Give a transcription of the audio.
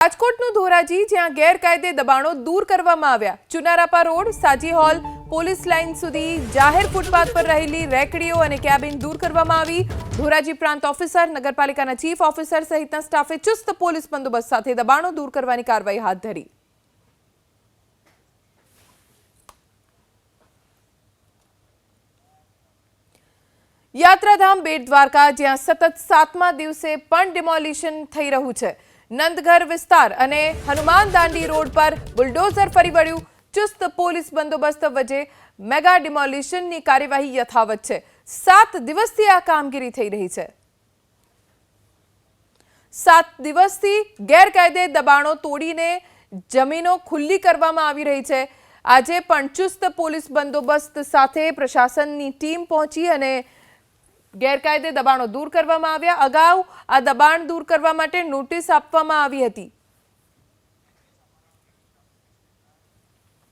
રાજકોટનું ધોરાજી જ્યાં ગેરકાયદે દબાણો દૂર કરવામાં આવ્યા। ચુનારાપા રોડ, સાજી હોલ, પોલીસ લાઇન સુધી જાહેર ફૂટપાથ પર રહેલી રેકડીઓ અને કેબિન દૂર કરવામાં આવી। ધોરાજી પ્રાંત ઓફિસર, નગરપાલિકાના ચીફ ઓફિસર સહિતના સ્ટાફે ચુસ્ત પોલીસ બંદોબસ્ત સાથે દબાણો દૂર કરવાની કાર્યવાહી હાથ ધરી। યાત્રાધામ બેટ દ્વારકા જ્યાં સતત 7મા દિવસે પણ ડિમોલિશન થઈ રહ્યું છે। નંદઘર વિસ્તાર અને હનુમાન દાંડી રોડ પર બુલડોઝર ફરી વળ્યું। ચુસ્ત પોલીસ બંદોબસ્ત વચ્ચે મેગા ડિમોલિશનની કાર્યવાહી યથાવત છે। 7 દિવસથી આ કામગીરી થઈ રહી છે। 7 દિવસથી ગેરકાયદે દબાણો તોડીને જમીનો ખુલ્લી કરવામાં આવી રહી છે। આજે પણ ચુસ્ત પોલીસ બંદોબસ્ત સાથે પ્રશાસનની ટીમ પહોંચી અને ગેરકાયદે દબાણો દૂર કરવામાં આવ્યા। અગાઉ આ દબાણ દૂર કરવા માટે નોટિસ આપવામાં આવી હતી।